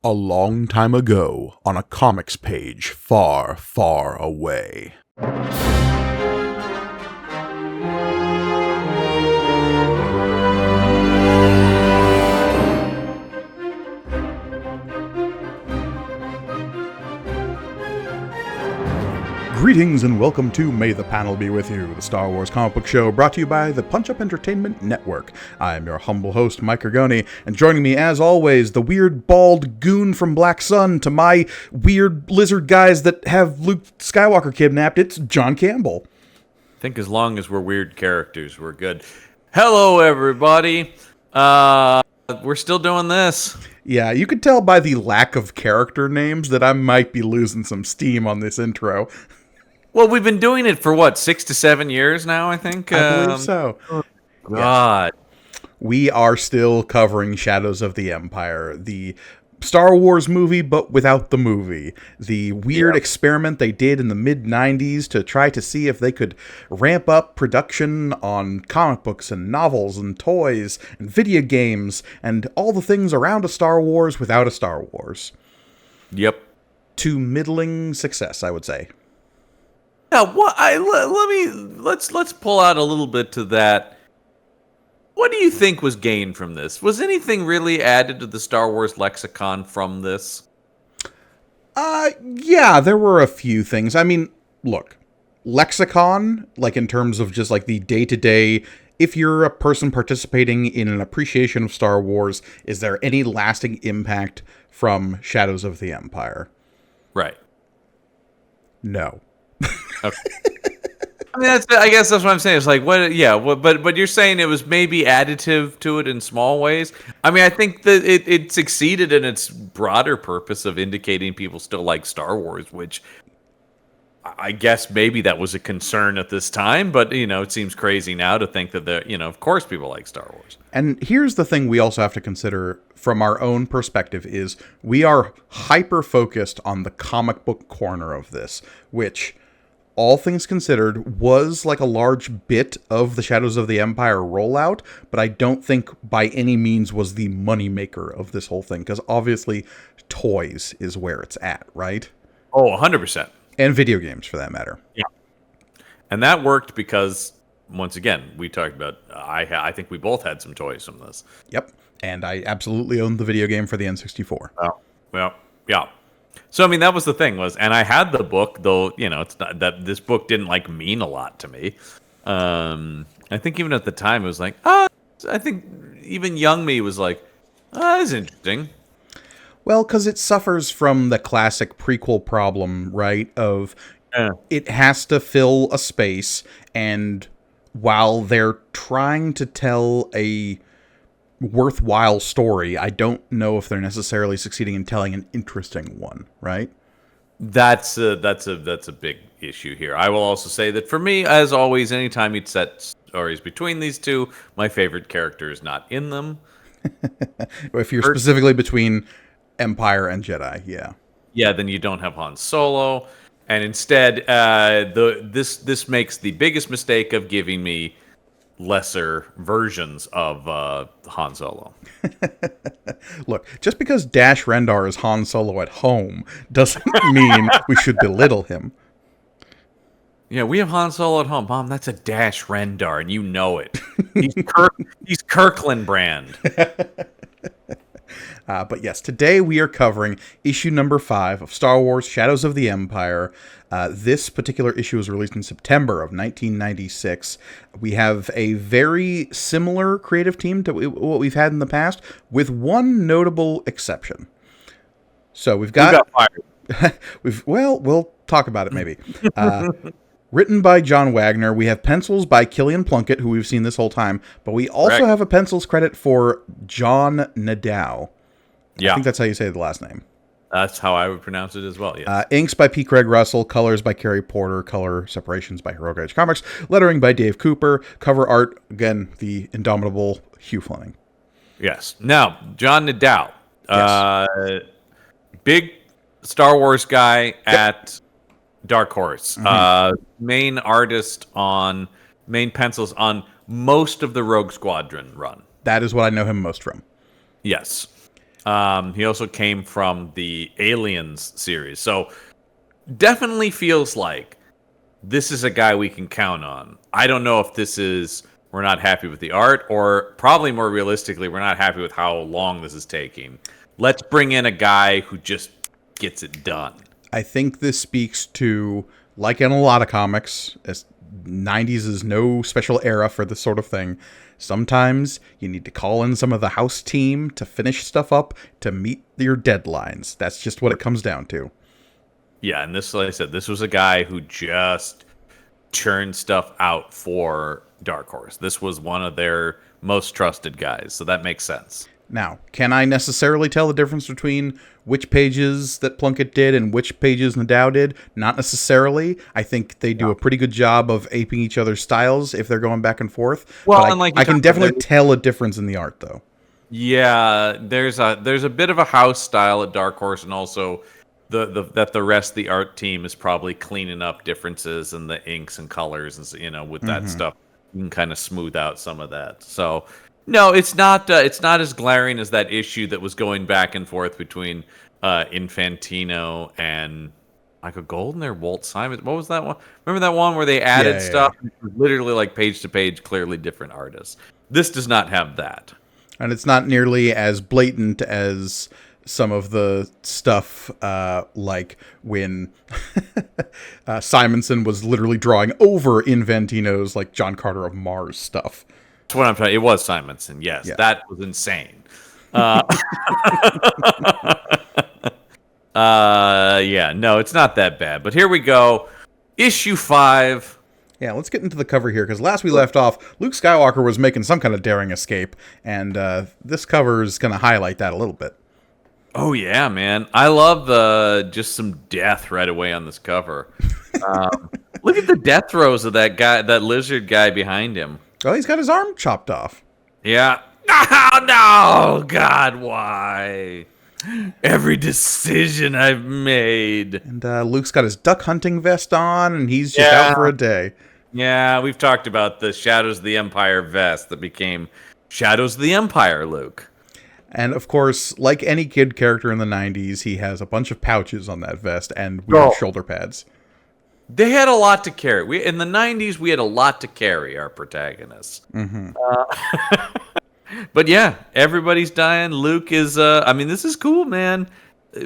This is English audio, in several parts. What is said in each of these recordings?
A long time ago, on a comics page far, far away. Greetings and welcome to May the Panel Be With You, the Star Wars comic book show brought to you by the Punch Up Entertainment Network. I am your humble host, Mike Ergoni, and joining me as always, the weird bald goon from Black Sun to my weird lizard guys that have Luke Skywalker kidnapped, it's John Campbell. I think as long as we're weird characters, we're good. Hello, everybody. We're still doing this. Yeah, you could tell by the lack of character names that I might be losing some steam on this intro. Well, we've been doing it for, 6 to 7 years now, I think? I believe so. God. Yes. We are still covering Shadows of the Empire, the Star Wars movie, but without the movie. The weird experiment they did in the mid-90s to try to see if they could ramp up production on comic books and novels and toys and video games and all the things around a Star Wars without a Star Wars. Yep. To middling success, I would say. Now, let's pull out a little bit to that. What do you think was gained from this? Was anything really added to the Star Wars lexicon from this? Yeah, there were a few things. I mean, look, lexicon, like in terms of just like the day-to-day, if you're a person participating in an appreciation of Star Wars, is there any lasting impact from Shadows of the Empire? Right. No. Okay. I mean, I guess that's what I'm saying. It's like, but you're saying it was maybe additive to it in small ways. I mean, I think that it succeeded in its broader purpose of indicating people still like Star Wars, which I guess maybe that was a concern at this time. But, it seems crazy now to think that, of course people like Star Wars. And here's the thing we also have to consider from our own perspective is we are hyper-focused on the comic book corner of this, which, all things considered, was like a large bit of the Shadows of the Empire rollout, but I don't think by any means was the moneymaker of this whole thing, because obviously toys is where it's at, right? Oh, 100%. And video games, for that matter. Yeah. And that worked because, once again, we talked about, I think we both had some toys from this. Yep. And I absolutely owned the video game for the N64. Oh, well, yeah. So, I mean, that was the thing and I had the book, though, it's not that this book didn't mean a lot to me. I think even at the time it was like, I think even young me was like, that's interesting. Well, because it suffers from the classic prequel problem, right? Of it has to fill a space, and while they're trying to tell a worthwhile story, I don't know if they're necessarily succeeding in telling an interesting one, right? That's a big issue here. I will also say that for me, as always, anytime you'd set stories between these two, my favorite character is not in them. If you're specifically between Empire and Jedi, yeah. Yeah, then you don't have Han Solo, and instead, this makes the biggest mistake of giving me lesser versions of Han Solo. Look, just because Dash Rendar is Han Solo at home doesn't mean we should belittle him. Yeah, we have Han Solo at home. Mom, that's a Dash Rendar, and you know it. He's Kirkland brand. But yes, today we are covering issue number 5 of Star Wars Shadows of the Empire. This particular issue was released in September of 1996. We have a very similar creative team to what we've had in the past, with one notable exception. So we've got fired. We'll talk about it maybe. Written by John Wagner. We have pencils by Killian Plunkett, who we've seen this whole time, but we also have a pencils credit for John Nadeau. Yeah. I think that's how you say the last name. That's how I would pronounce it as well, yes. Inks by P. Craig Russell, colors by Kerry Porter, color separations by Heroic Age Comics, lettering by Dave Cooper, cover art, again, the indomitable Hugh Fleming. Yes. Now, John Nadeau, Yes. big Star Wars guy at Dark Horse, main pencils on most of the Rogue Squadron run. That is what I know him most from. Yes. He also came from the Aliens series. So definitely feels like this is a guy we can count on. I don't know if this is we're not happy with the art, or probably more realistically, we're not happy with how long this is taking. Let's bring in a guy who just gets it done. I think this speaks to, like in a lot of comics, as 90s is no special era for this sort of thing. Sometimes you need to call in some of the house team to finish stuff up to meet your deadlines. That's just what it comes down to. Yeah, and this, like I said, this was a guy who just churned stuff out for Dark Horse. This was one of their most trusted guys, so that makes sense. Now, can I necessarily tell the difference between which pages that Plunkett did and which pages Nadeau did? Not necessarily. I think they do a pretty good job of aping each other's styles if they're going back and forth. Well, but I can definitely tell a difference in the art, though. Yeah, there's a bit of a house style at Dark Horse, and also the rest of the art team is probably cleaning up differences in the inks and colors, and with that stuff, you can kind of smooth out some of that. So. No, it's not as glaring as that issue that was going back and forth between Infantino and Michael Golden or Walt Simon. What was that one? Remember that one where they added stuff? Yeah. Literally like page to page, clearly different artists. This does not have that. And it's not nearly as blatant as some of the stuff like when Simonson was literally drawing over Infantino's like John Carter of Mars stuff. That's what I'm trying. It was Simonson. Yes, yeah. That was insane. Yeah, no, it's not that bad. But here we go. Issue 5. Yeah, let's get into the cover here, because last we left off, Luke Skywalker was making some kind of daring escape, and this cover is going to highlight that a little bit. Oh, yeah, man. I love just some death right away on this cover. Look at the death throes of that guy, that lizard guy behind him. Well, he's got his arm chopped off. Yeah. No, God, why? Every decision I've made. And Luke's got his duck hunting vest on, and he's just out for a day. Yeah, we've talked about the Shadows of the Empire vest that became Shadows of the Empire, Luke. And, of course, like any kid character in the 90s, he has a bunch of pouches on that vest and weird shoulder pads. They had a lot to carry. In the 90s, we had a lot to carry, our protagonists. Mm-hmm. But yeah, everybody's dying. Luke is, this is cool, man.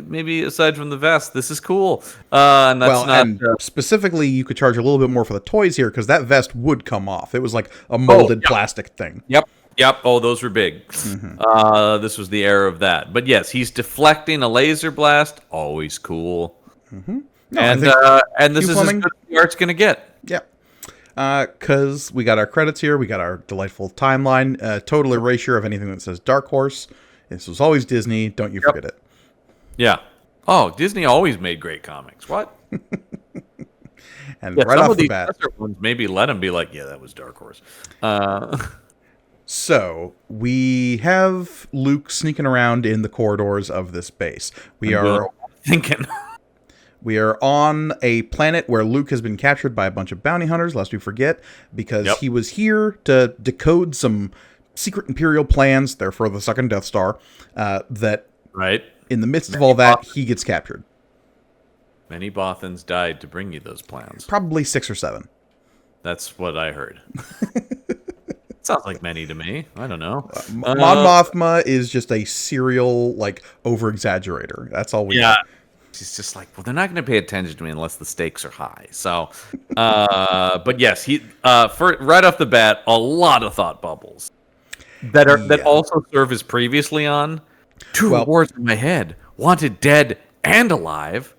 Maybe aside from the vest, this is cool. And that's specifically, you could charge a little bit more for the toys here, because that vest would come off. It was like a molded plastic thing. Yep. Oh, those were big. Mm-hmm. This was the era of that. But yes, he's deflecting a laser blast. Always cool. Mm-hmm. No, and this is as good as the art's going to get. Yep. Because we got our credits here. We got our delightful timeline. Total erasure of anything that says Dark Horse. This was always Disney. Don't you forget it. Yeah. Oh, Disney always made great comics. What? And right off the bat. Other ones maybe let them be like, yeah, that was Dark Horse. So, we have Luke sneaking around in the corridors of this base. We are on a planet where Luke has been captured by a bunch of bounty hunters, lest we forget, because he was here to decode some secret Imperial plans, they're for the second Death Star, that in the midst of all that, he gets captured. Many Bothans died to bring you those plans. Probably 6 or 7. That's what I heard. Sounds like many to me. I don't know. Mon Mothma is just a serial, over-exaggerator. That's all we got. She's just like, well, they're not going to pay attention to me unless the stakes are high. So, but yes, he right off the bat, a lot of thought bubbles that also serve as previously on. Two words in my head: wanted dead and alive.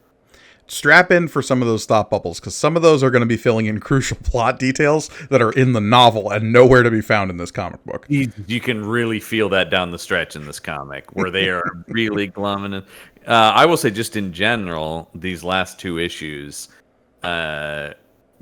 Strap in for some of those thought bubbles, because some of those are going to be filling in crucial plot details that are in the novel and nowhere to be found in this comic book. You can really feel that down the stretch in this comic, where they are really glumming. I will say, just in general, these last 2 issues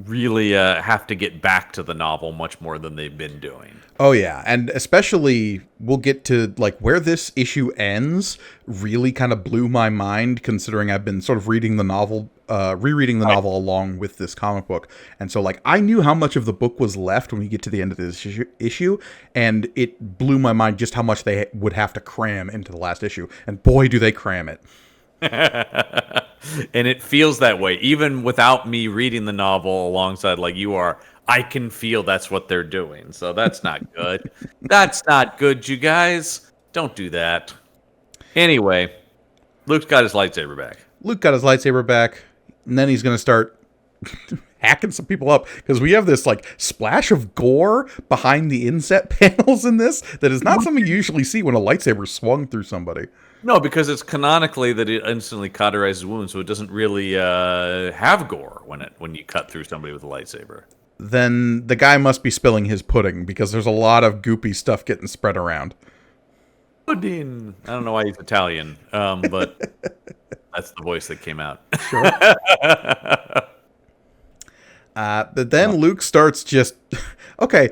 really have to get back to the novel much more than they've been doing. Oh, yeah. And especially, we'll get to, where this issue ends really kind of blew my mind, considering I've been sort of reading the novel rereading the novel along with this comic book, and so like I knew how much of the book was left when we get to the end of this issue, and it blew my mind just how much they would have to cram into the last issue, and boy, do they cram it. And it feels that way, even without me reading the novel alongside like you are. I can feel that's what they're doing, so that's not good. That's not good, you guys. Don't do that. Anyway, Luke's got his lightsaber back. Luke got his lightsaber back, and then he's going to start hacking some people up, because we have this like splash of gore behind the inset panels in this that is not something you usually see when a lightsaber swung through somebody. No, because it's canonically that it instantly cauterizes wounds, so it doesn't really have gore when you cut through somebody with a lightsaber. Then the guy must be spilling his pudding, because there's a lot of goopy stuff getting spread around. Pudding. I don't know why he's Italian, but that's the voice that came out. Sure. But then Luke starts just, okay,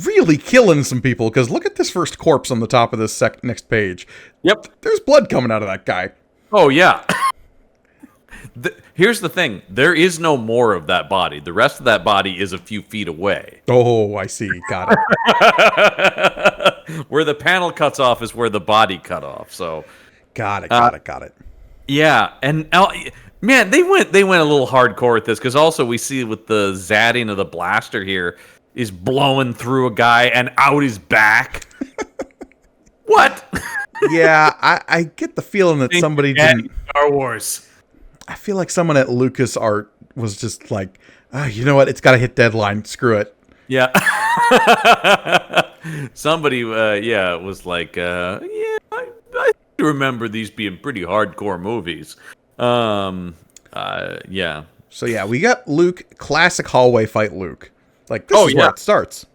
really killing some people, because look at this first corpse on the top of this next page. Yep. There's blood coming out of that guy. Oh, yeah. Here's the thing. There is no more of that body. The rest of that body is a few feet away. Oh, I see. Got it. Where the panel cuts off is where the body cut off. So, got it. Yeah, and man, they went a little hardcore with this, because also we see with the zatting of the blaster here is blowing through a guy and out his back. What? Yeah, I get the feeling that somebody didn't. Star Wars. I feel like someone at LucasArts was just like, you know what? It's got to hit deadline. Screw it. Yeah. Somebody, was like, I remember these being pretty hardcore movies. Yeah. So yeah, we got Luke, classic hallway fight Luke. Like, this is where it starts.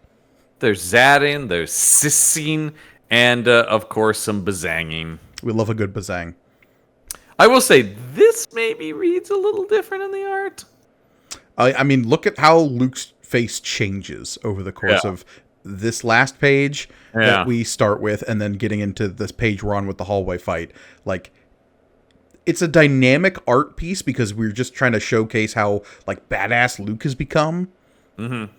There's zatting, there's sissing, and, of course, some bazanging. We love a good bazang. I will say, this maybe reads a little different in the art. I mean, look at how Luke's face changes over the course of this last page that we start with, and then getting into this page we're on with the hallway fight. Like, it's a dynamic art piece, because we're just trying to showcase how, like, badass Luke has become. Mm-hmm.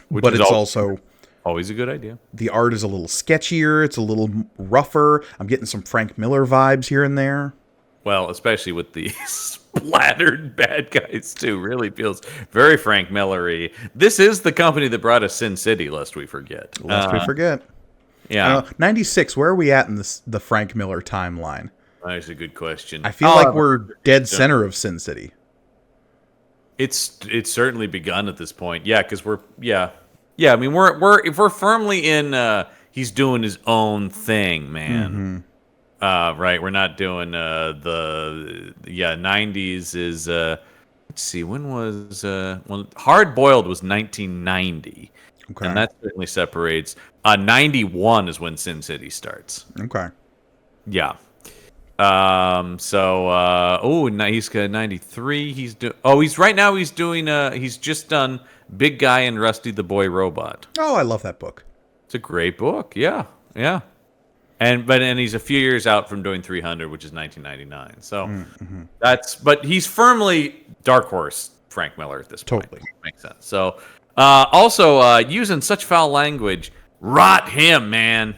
But it's also always a good idea. The art is a little sketchier. It's a little rougher. I'm getting some Frank Miller vibes here and there. Well, especially with the splattered bad guys, too. Really feels very Frank Miller-y. This is the company that brought us Sin City, lest we forget. Lest we forget. Yeah. 96, where are we at in the Frank Miller timeline? That's a good question. I feel like we're dead center of Sin City. It's certainly begun at this point. Yeah, because we're I mean, we're firmly in he's doing his own thing, man. Mm-hmm. Right, we're not doing the 90s is let's see, when was Hard Boiled was 1990. Okay. And that certainly separates. 91 is when Sin City starts. Okay. Yeah. He's got 93. He's just done Big Guy and Rusty the Boy Robot. Oh, I love that book. It's a great book. Yeah. Yeah. And he's a few years out from doing 300, which is 1999. So but he's firmly Dark Horse Frank Miller at this point. Totally. Makes sense. So, also using such foul language, rot him, man.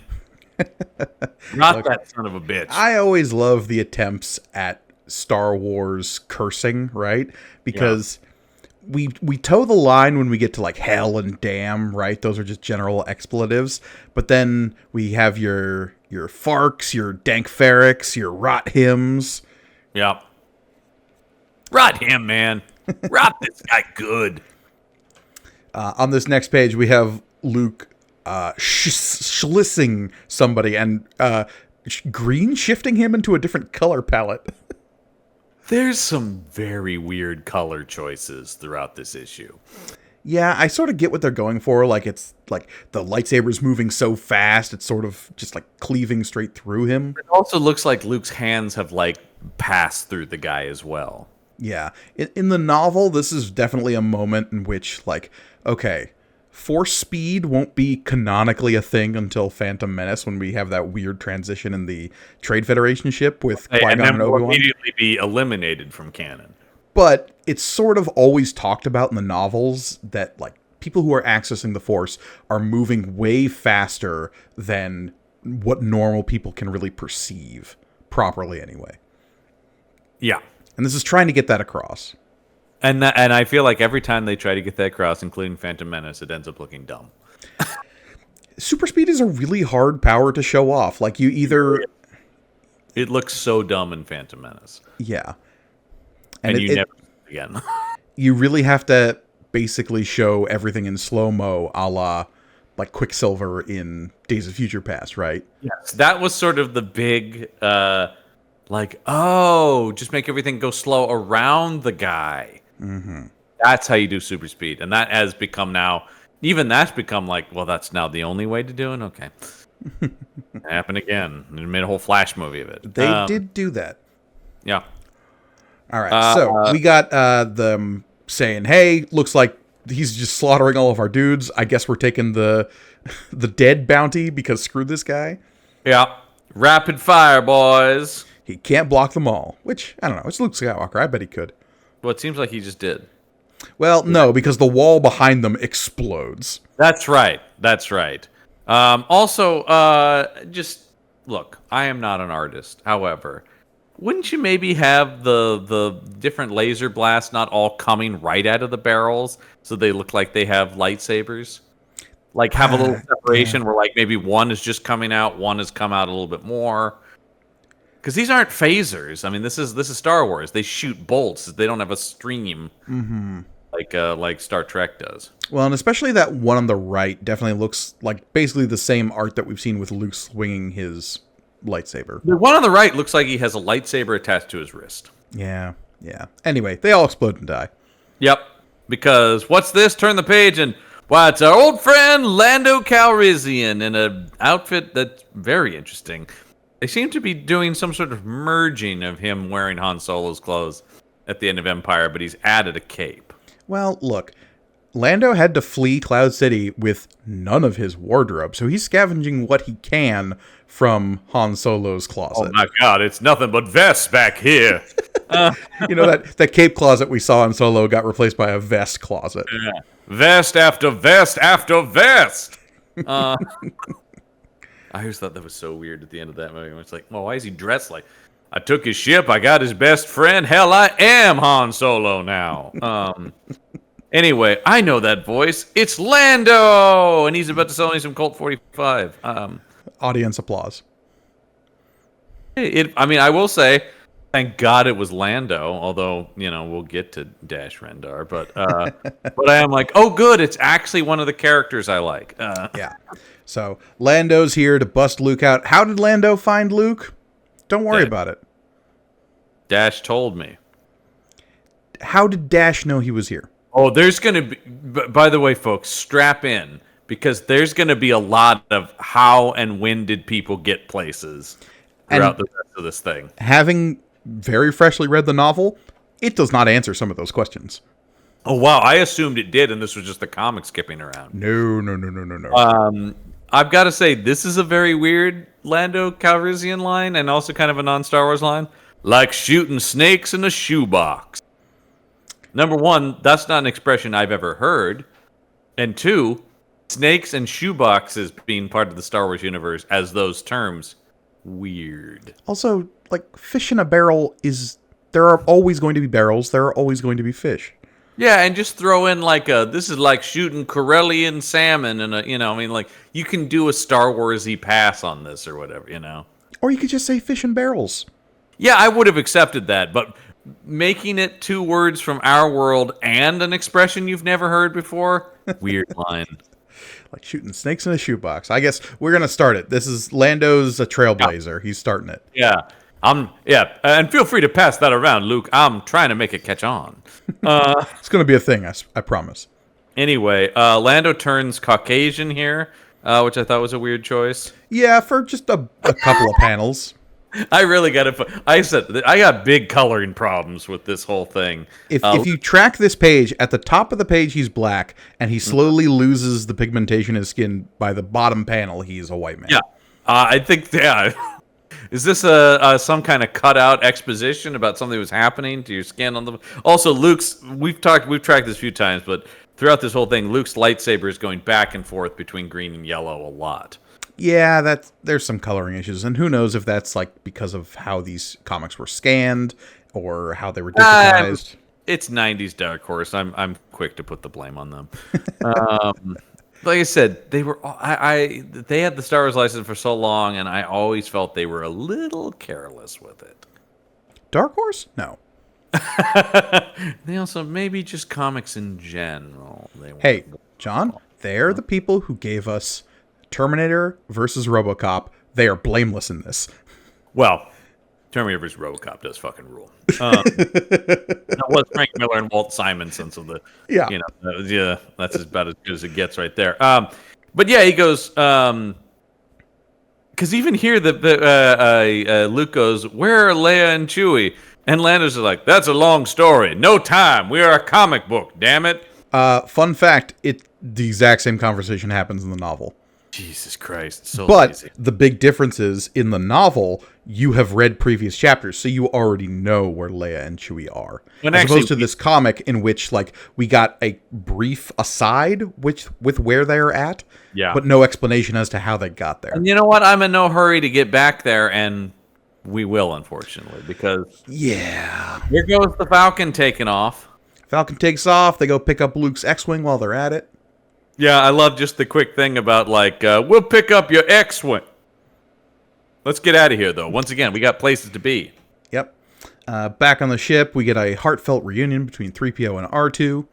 Not that son of a bitch. I always love the attempts at Star Wars cursing, right? Because we toe the line when we get to like hell and damn, right? Those are just general expletives. But then we have your farks, your dank ferrix, your rot hymns. Yep. Rot him, man. Rot this guy good. On this next page, we have Luke schlissing somebody and green shifting him into a different color palette. There's some very weird color choices throughout this issue. Yeah, I sort of get what they're going for. Like, it's like the lightsaber's moving so fast, it's sort of just like cleaving straight through him. It also looks like Luke's hands have like passed through the guy as well. Yeah. In the novel, this is definitely a moment in which, like, okay, force speed won't be canonically a thing until Phantom Menace, when we have that weird transition in the Trade Federation ship with Qui-Gon and will Obi-Wan. immediately be eliminated from canon. But it's sort of always talked about in the novels that, like, people who are accessing the Force are moving way faster than what normal people can really perceive properly anyway. Yeah. And this is trying to get that across. And I feel like every time they try to get that across, including Phantom Menace, it ends up looking dumb. Super speed is a really hard power to show off. Like, you either... It looks so dumb in Phantom Menace. Yeah. And you never again. You really have to basically show everything in slow-mo, a la, like, Quicksilver in Days of Future Past, right? Yes. That was sort of the big, just make everything go slow around the guy. Mm-hmm. That's how you do super speed. And that has become now, even that's become like, well, that's now the only way to do it? Okay. Happened again. They made a whole Flash movie of it. They did do that. Yeah. All right, so we got them saying, hey, looks like he's just slaughtering all of our dudes. I guess we're taking the dead bounty because screw this guy. Yeah. Rapid fire, boys. He can't block them all, which, I don't know. It's Luke Skywalker. I bet he could. Well, it seems like he just did. Well, no, because the wall behind them explodes. That's right. That's right. Just look, I am not an artist. However, wouldn't you maybe have the different laser blasts not all coming right out of the barrels so they look like they have lightsabers? Like have a little separation where like maybe one is just coming out, one has come out a little bit more. Because these aren't phasers. I mean, this is Star Wars. They shoot bolts. They don't have a stream like Star Trek does. Well, and especially that one on the right definitely looks like basically the same art that we've seen with Luke swinging his lightsaber. The one on the right looks like he has a lightsaber attached to his wrist. Yeah. Anyway, they all explode and die. Yep. Because what's this? Turn the page and wow, it's our old friend Lando Calrissian in an outfit that's very interesting. They seem to be doing some sort of merging of him wearing Han Solo's clothes at the end of Empire, but he's added a cape. Well, look, Lando had to flee Cloud City with none of his wardrobe, so he's scavenging what he can from Han Solo's closet. Oh my god, it's nothing but vests back here. You know, that cape closet we saw in Solo got replaced by a vest closet. Yeah. Vest after vest after vest! I always thought that was so weird at the end of that movie. It's like, well, why is he dressed like... I took his ship, I got his best friend, hell, I am Han Solo now. Anyway, I know that voice. It's Lando! And he's about to sell me some Colt 45. Audience applause. I will say, thank God it was Lando, although, we'll get to Dash Rendar. But I am like, oh, good, it's actually one of the characters I like. Yeah. So, Lando's here to bust Luke out. How did Lando find Luke? Don't worry about it. Dash told me. How did Dash know he was here? Oh, there's going to be... By the way, folks, strap in. Because there's going to be a lot of how and when did people get places throughout the rest of this thing. Having very freshly read the novel, it does not answer some of those questions. Oh, wow. I assumed it did, and this was just the comic skipping around. No. I've got to say, this is a very weird Lando Calrissian line, and also kind of a non-Star Wars line. Like shooting snakes in a shoebox. Number one, that's not an expression I've ever heard. And two, snakes and shoeboxes being part of the Star Wars universe as those terms, weird. Also, like, fish in a barrel is... There are always going to be barrels. There are always going to be fish. Yeah, and just throw in this is like shooting Corellian salmon and you can do a Star Wars-y pass on this or whatever, Or you could just say fish in barrels. Yeah, I would have accepted that, but making it two words from our world and an expression you've never heard before, weird line. Like shooting snakes in a shoebox. I guess we're going to start it. This is Lando's a trailblazer. He's starting it. Yeah. And feel free to pass that around, Luke. I'm trying to make it catch on. It's going to be a thing, I promise. Anyway, Lando turns Caucasian here, which I thought was a weird choice. Yeah, for just a couple of panels. I really got it. I said I got big coloring problems with this whole thing. If you track this page, at the top of the page he's black, and he slowly loses the pigmentation in his skin. By the bottom panel, he's a white man. Yeah, I think Is this a some kind of cutout exposition about something that was happening to your skin on the? Also, we've tracked this a few times, but throughout this whole thing, Luke's lightsaber is going back and forth between green and yellow a lot. Yeah, there's some coloring issues, and who knows if that's like because of how these comics were scanned or how they were digitized. It's 90s Dark Horse. I'm quick to put the blame on them. Like I said, they were they had the Star Wars license for so long, and I always felt they were a little careless with it. Dark Horse? No. They also maybe just comics in general. Hey, John, they're the people who gave us Terminator versus RoboCop. They are blameless in this. Well, Terminator vs. RoboCop does fucking rule. That was Frank Miller and Walt Simonson, so that's about as good as it gets right there. But yeah, he goes, because even here, Luke goes, "Where are Leia and Chewie?" And Lando's is like, "That's a long story. No time. We are a comic book. Damn it." Fun fact: the exact same conversation happens in the novel. Jesus Christ, so but lazy. The big difference is in the novel, you have read previous chapters, so you already know where Leia and Chewie are. As opposed to this comic in which, like, we got a brief aside with where they're at, but no explanation as to how they got there. And you know what? I'm in no hurry to get back there, and we will, unfortunately, because here goes the Falcon taking off. Falcon takes off. They go pick up Luke's X-Wing while they're at it. Yeah, I love just the quick thing about, like, we'll pick up your X-Wing. Let's get out of here, though. Once again, we got places to be. Yep. Back on the ship, we get a heartfelt reunion between 3PO and R2.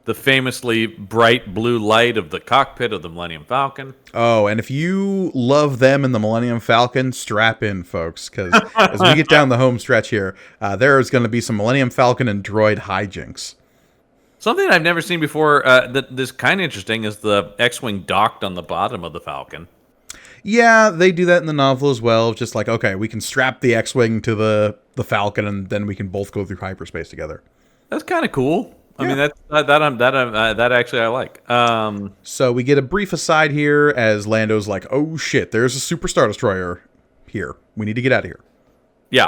The famously bright blue light of the cockpit of the Millennium Falcon. Oh, and if you love them in the Millennium Falcon, strap in, folks, because as we get down the home stretch here, there is going to be some Millennium Falcon and droid hijinks. Something I've never seen before that is kind of interesting is the X-Wing docked on the bottom of the Falcon. Yeah, they do that in the novel as well. Just like, okay, we can strap the X-Wing to the Falcon, and then we can both go through hyperspace together. That's kind of cool. I mean, that actually I like. So we get a brief aside here as Lando's like, "Oh shit, there's a Super Star Destroyer here. We need to get out of here." Yeah.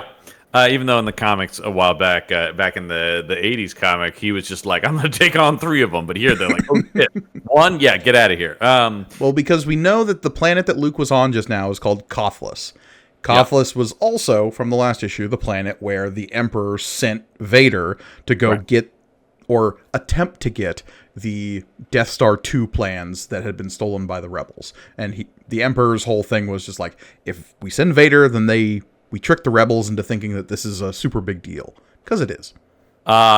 Even though in the comics a while back, back in the 80s comic, he was just like, "I'm going to take on 3 of them." But here they're like, "Oh shit, 1? Yeah, get out of here." Well, because we know that the planet that Luke was on just now is called Kothless. Kothless was also, from the last issue, the planet where the Emperor sent Vader to go get, or attempt to get, the Death Star 2 plans that had been stolen by the rebels. And the Emperor's whole thing was just like, if we send Vader, then we trick the rebels into thinking that this is a super big deal. Because it is.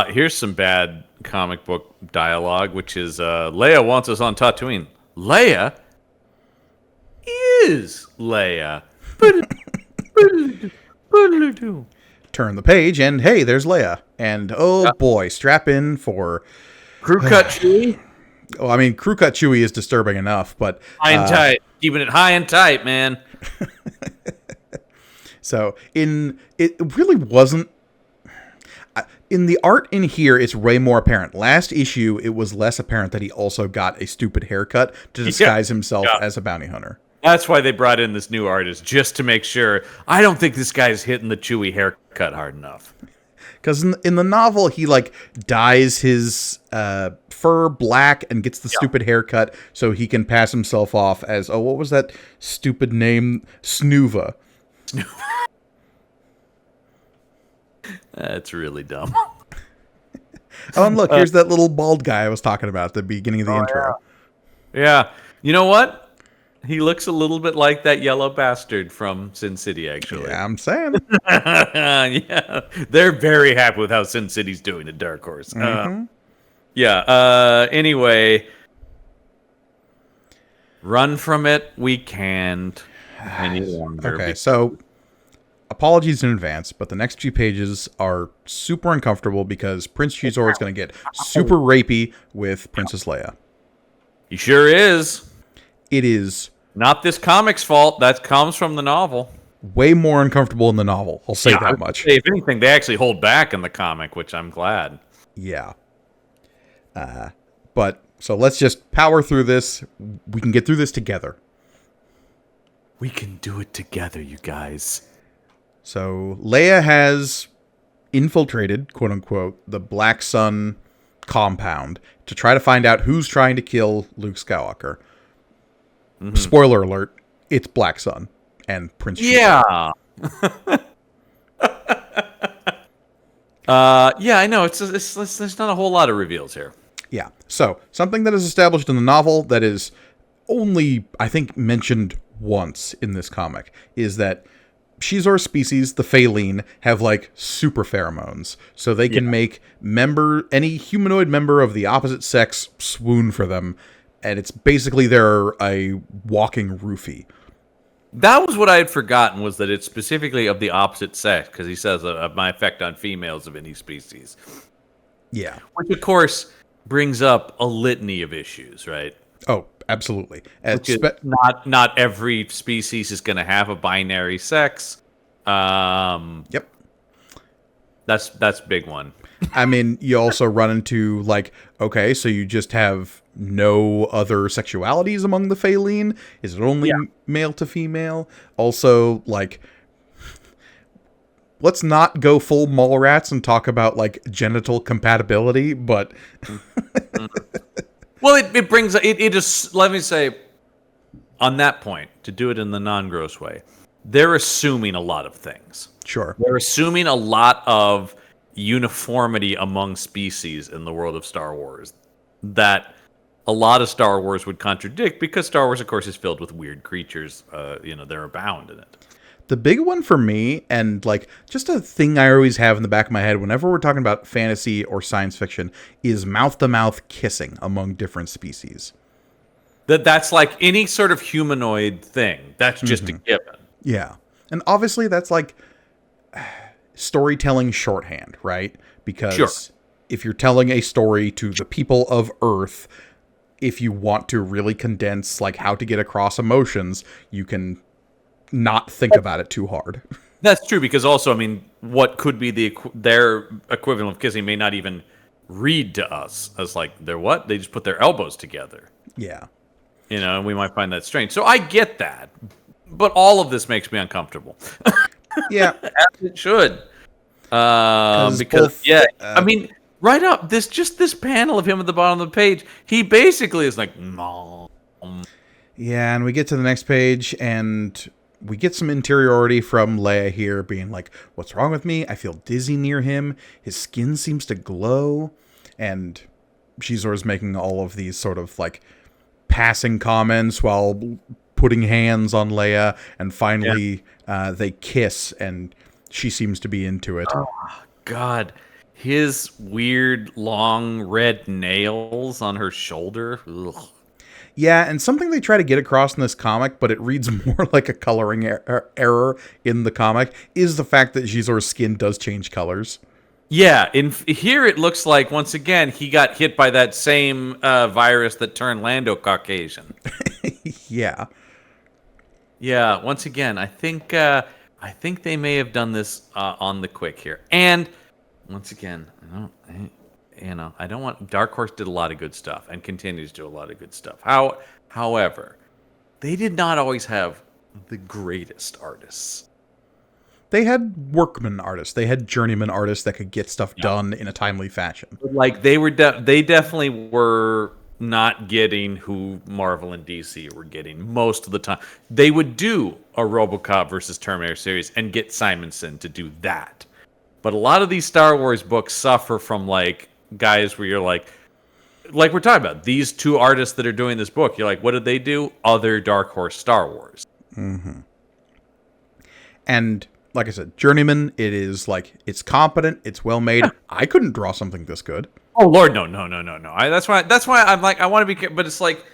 Here's some bad comic book dialogue, which is, Leia wants us on Tatooine. Leia is Leia. Turn the page, and hey, there's Leia. And oh boy, strap in for Crew Cut Chewie. Oh, I mean, Crew Cut Chewie is disturbing enough, but high and tight, keeping it high and tight, man. So it really wasn't. In the art in here, it's way more apparent. Last issue, it was less apparent that he also got a stupid haircut to disguise himself as a bounty hunter. That's why they brought in this new artist, just to make sure. I don't think this guy's hitting the Chewie haircut hard enough. Because in the novel, he like dyes his fur black and gets the stupid haircut so he can pass himself off as, oh, what was that stupid name? Snuva. That's really dumb. Oh, and look, here's that little bald guy I was talking about at the beginning of the intro. Yeah. You know what? He looks a little bit like that yellow bastard from Sin City, actually. Yeah, I'm saying. Yeah. They're very happy with how Sin City's doing at Dark Horse. Mm-hmm. Anyway, run from it. We can't any longer. Okay, so apologies in advance, but the next few pages are super uncomfortable because Prince Chizor is going to get super rapey with Princess Leia. He sure is. It is not this comic's fault. That comes from the novel. Way more uncomfortable in the novel. I'll say that much. Say, if anything, they actually hold back in the comic, which I'm glad. Yeah. But so let's just power through this. We can get through this together. We can do it together, you guys. So Leia has infiltrated, quote unquote, the Black Sun compound to try to find out who's trying to kill Luke Skywalker. Mm-hmm. Spoiler alert, it's Black Sun and Prince Yeah. Yeah, I know. It's there's not a whole lot of reveals here. Yeah. So, something that is established in the novel that is only, I think, mentioned once in this comic is that Shizor's species, the Phaline, have like super pheromones, so they can make any humanoid member of the opposite sex swoon for them, and it's basically they're a walking roofie. That was what I had forgotten, was that it's specifically of the opposite sex, because he says my effect on females of any species. Yeah. Which, of course, brings up a litany of issues, right? Oh, absolutely. Not every species is going to have a binary sex. Yep. That's a big one. I mean, you also run into, like, okay, so you just have no other sexualities among the Phaline? Is it only male to female? Also, like, let's not go full Mallrats and talk about, like, genital compatibility, but... Well, it brings... It just... Let me say, on that point, to do it in the non-gross way, they're assuming a lot of things. Sure. They're assuming a lot of uniformity among species in the world of Star Wars that a lot of Star Wars would contradict, because Star Wars, of course, is filled with weird creatures. They're abound in it. The big one for me, and like just a thing I always have in the back of my head whenever we're talking about fantasy or science fiction, is mouth-to-mouth kissing among different species. That's like any sort of humanoid thing. That's just a given. Yeah. And obviously that's like storytelling shorthand, right? Because if you're telling a story to the people of Earth, if you want to really condense like how to get across emotions, you can not think about it too hard. That's true, because also, I mean, what could be their equivalent of kissing may not even read to us as like, they're what? They just put their elbows together. Yeah. And we might find that strange. So I get that. But all of this makes me uncomfortable. Yeah. As it should. Because, I mean, right up, this panel of him at the bottom of the page, he basically is like, no. Yeah, and we get to the next page, and we get some interiority from Leia here, being like, what's wrong with me? I feel dizzy near him. His skin seems to glow. And Shizor's making all of these sort of, like, passing comments while putting hands on Leia, and finally they kiss, and she seems to be into it. Oh, God. His weird, long, red nails on her shoulder. Ugh. Yeah, and something they try to get across in this comic, but it reads more like a coloring error in the comic, is the fact that Shizor's skin does change colors. Yeah, here it looks like, once again, he got hit by that same virus that turned Lando Caucasian. Yeah. Yeah, once again, I think they may have done this on the quick here. And once again, I don't want... Dark Horse did a lot of good stuff and continues to do a lot of good stuff. However, they did not always have the greatest artists. They had workman artists. They had journeyman artists that could get stuff done in a timely fashion. Like, they definitely were not getting who Marvel and DC were getting most of the time. They would do a RoboCop versus Terminator series and get Simonson to do that. But a lot of these Star Wars books suffer from, like, guys where you're like we're talking about, these two artists that are doing this book, you're like, what did they do? Other Dark Horse Star Wars. Mm-hmm. And like I said, journeyman, it is like, it's competent, it's well made. I couldn't draw something this good. Oh Lord, no. That's why I'm like, I want to be, but it's like,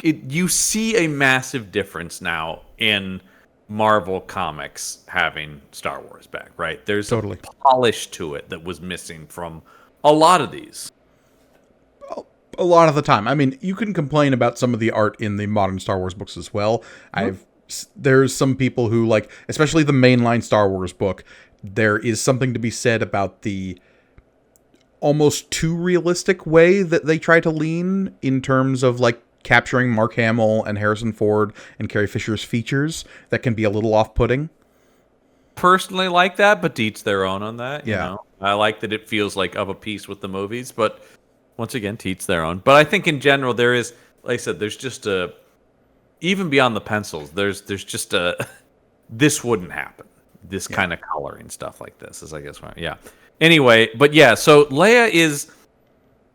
you see a massive difference now in Marvel Comics having Star Wars back, right? There's totally a polish to it that was missing from a lot of these. A lot of the time. I mean, you can complain about some of the art in the modern Star Wars books as well. There's some people who, like, especially the mainline Star Wars book, there is something to be said about the almost too realistic way that they try to lean in terms of, like, capturing Mark Hamill and Harrison Ford and Carrie Fisher's features that can be a little off-putting. personally like that, but to each their own on that. You Yeah. know, I like that it feels like of a piece with the movies, but once again, to each their own. But I think in general, there is, like I said, there's just a, even beyond the pencils, there's just a, this wouldn't happen. This kind of coloring stuff like this is, I guess, yeah. Anyway, but yeah, so Leia is,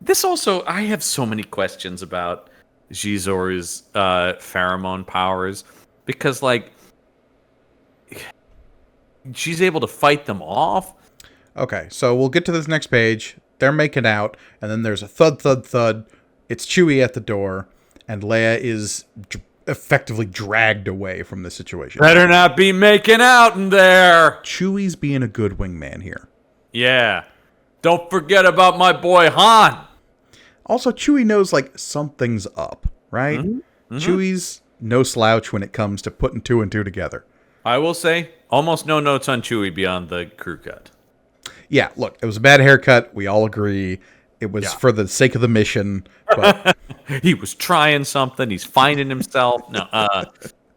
this also, I have so many questions about Jizor's pheromone powers, because, like, she's able to fight them off. Okay, so we'll get to this next page. They're making out, and then there's a thud, thud, thud. It's Chewie at the door, and Leia is effectively dragged away from the situation. Better not be making out in there. Chewie's being a good wingman here. Yeah. Don't forget about my boy Han. Also, Chewie knows, like, something's up, right? Mm-hmm. Chewie's no slouch when it comes to putting two and two together. I will say, almost no notes on Chewie beyond the crew cut. Yeah, look, it was a bad haircut. We all agree. It was for the sake of the mission. But he was trying something. He's finding himself. No,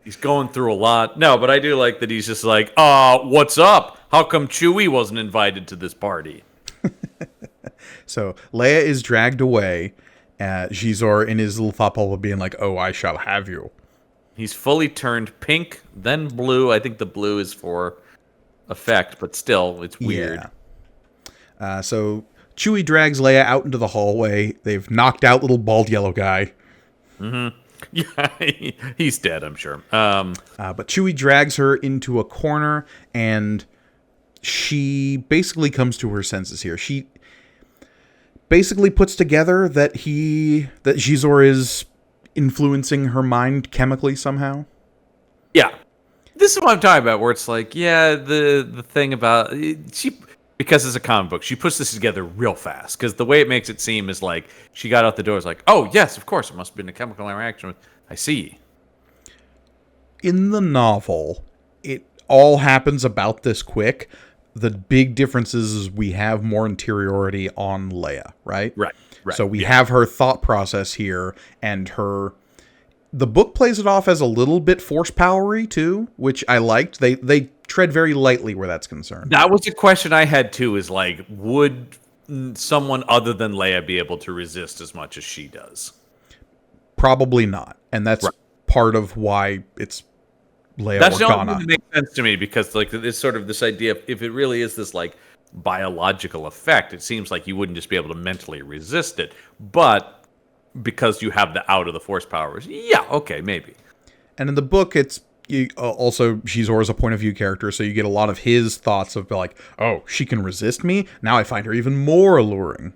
he's going through a lot. No, but I do like that he's just like, what's up? How come Chewie wasn't invited to this party? So Leia is dragged away. Jizor in his little thought bubble being like, oh, I shall have you. He's fully turned pink, then blue. I think the blue is for effect, but still, it's weird. Yeah. So Chewie drags Leia out into the hallway. They've knocked out little bald yellow guy. Mm-hmm. Yeah, he's dead, I'm sure. But Chewie drags her into a corner, and she basically comes to her senses here. She basically puts together that Jizor is influencing her mind chemically somehow. Yeah. This is what I'm talking about, where it's like, yeah, the thing about because it's a comic book, she puts this together real fast. Because the way it makes it seem is like she got out the door, it's like, oh yes, of course, it must have been a chemical interaction with. I see. In the novel, it all happens about this quick. The big difference is we have more interiority on Leia, right? Right. So we have her thought process here, and the book plays it off as a little bit force powery too, which I liked. They tread very lightly where that's concerned. That was a question I had too, is like, would someone other than Leia be able to resist as much as she does? Probably not. And that's part of why it's Leia That's Organa. the only thing that makes sense to me, because like it's sort of this idea of, if it really is this like biological effect, it seems like you wouldn't just be able to mentally resist it. But because you have the out of the force powers, yeah, okay, maybe. And in the book, it's also Jizor is a point of view character, so you get a lot of his thoughts of like, oh, she can resist me? Now I find her even more alluring.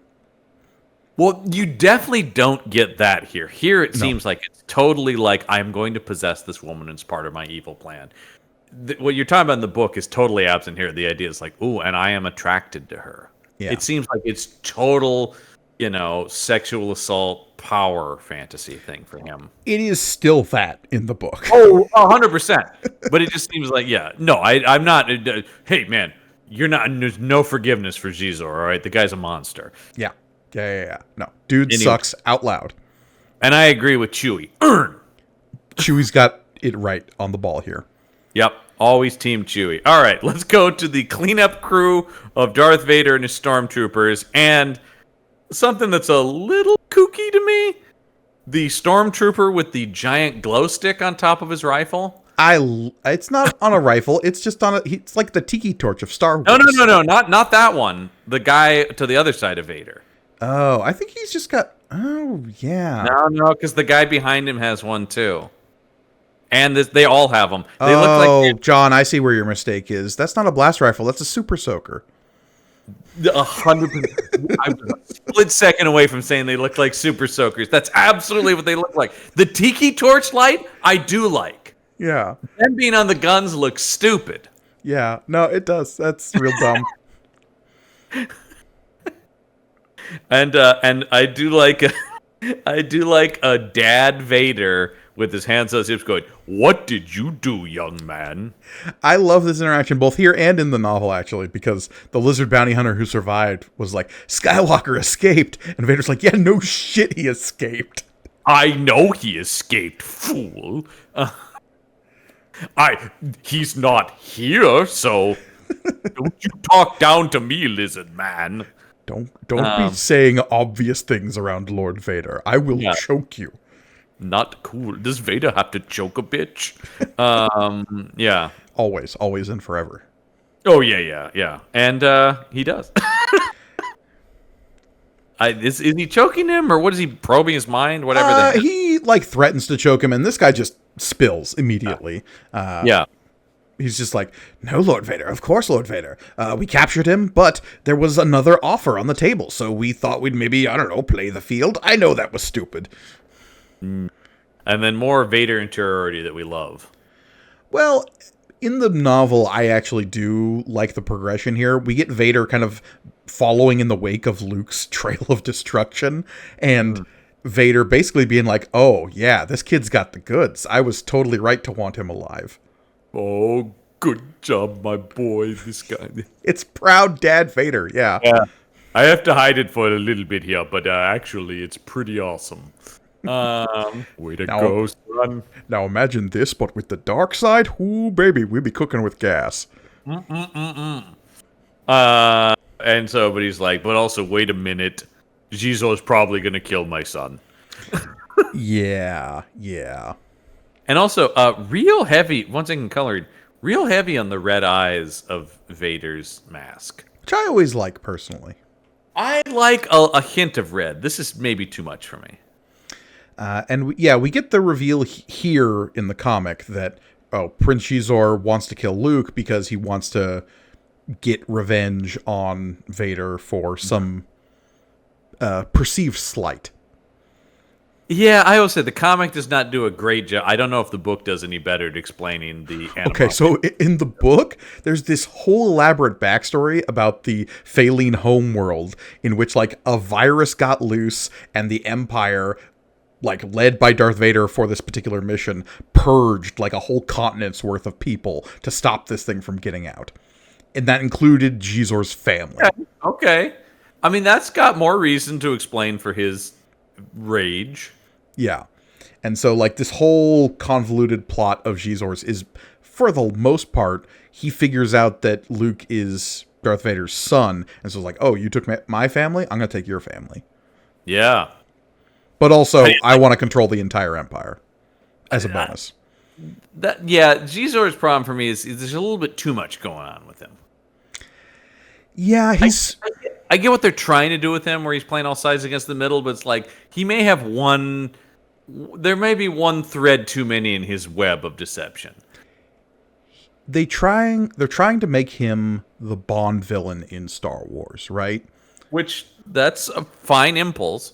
Well, you definitely don't get that here. Here it seems like it's totally like, I'm going to possess this woman as part of my evil plan. What you're talking about in the book is totally absent here. The idea is like, ooh, and I am attracted to her. Yeah. It seems like it's total, sexual assault power fantasy thing for him. It is still that in the book. Oh, 100%. But it just seems like, I'm not. Hey, man, there's no forgiveness for Jizor, all right? The guy's a monster. Yeah. No, dude sucks out loud. And I agree with Chewie. Chewie's got it right on the ball here. Yep, always Team Chewie. All right, let's go to the cleanup crew of Darth Vader and his stormtroopers, and something that's a little kooky to me: the stormtrooper with the giant glow stick on top of his rifle. It's not on a rifle. It's just on it's like the tiki torch of Star Wars. No, not that one. The guy to the other side of Vader. Oh, I think he's just got. Oh, yeah. No, because the guy behind him has one too, and they all have them. They look like John. I see where your mistake is. That's not a blast rifle. That's a super soaker. 100%. I was a split second away from saying they look like super soakers. That's absolutely what they look like. The tiki torch light, I do like. Yeah. Them being on the guns looks stupid. Yeah. No, it does. That's real dumb. And I do like a dad Vader with his hands on his hips going, "What did you do, young man?" I love this interaction both here and in the novel, actually, because the lizard bounty hunter who survived was like, Skywalker escaped. And Vader's like, yeah, no shit, he escaped. I know he escaped, fool. He's not here, so don't you talk down to me, lizard man. Don't be saying obvious things around Lord Vader. I will choke you. Not cool. Does Vader have to choke a bitch? Yeah. Always and forever. Oh, yeah. And he does. Is he choking him, or what is he probing his mind? Whatever. He threatens to choke him, and this guy just spills immediately. Yeah. He's just like, no, Lord Vader. Of course, Lord Vader. We captured him, but there was another offer on the table, so we thought we'd maybe, I don't know, play the field. I know that was stupid. And then more Vader interiority that we love. Well, in the novel, I actually do like the progression here. We get Vader kind of following in the wake of Luke's trail of destruction, and Vader basically being like, oh, yeah, this kid's got the goods. I was totally right to want him alive. Oh, good job, my boy, this guy. It's proud Dad Vader, yeah. I have to hide it for a little bit here, but actually, it's pretty awesome. Way to go, son. Now imagine this, but with the dark side. Ooh, baby, we'd be cooking with gas. And so, but he's like, but also, wait a minute. Jizo's probably going to kill my son. Yeah. And also, real heavy, once again colored, real heavy on the red eyes of Vader's mask. Which I always like, personally. I like a hint of red. This is maybe too much for me. And we get the reveal here in the comic that, Prince Xizor wants to kill Luke because he wants to get revenge on Vader for some perceived slight. Yeah, I always say the comic does not do a great job. I don't know if the book does any better at explaining the animosity. Okay, so in the book, there's this whole elaborate backstory about the Phaline homeworld in which, a virus got loose and the Empire, led by Darth Vader for this particular mission, purged, a whole continent's worth of people to stop this thing from getting out. And that included Xizor's family. Okay. I mean, that's got more reason to explain for his rage. Yeah. And so, this whole convoluted plot of Xizor's is, for the most part, he figures out that Luke is Darth Vader's son. And so it's oh, you took my family? I'm going to take your family. Yeah. But also, I want to control the entire Empire as a bonus. Xizor's problem for me is there's a little bit too much going on with him. Yeah, he's... I get what they're trying to do with him, where he's playing all sides against the middle, but it's he may have one... There may be one thread too many in his web of deception. They're trying to make him the Bond villain in Star Wars, right? Which, that's a fine impulse.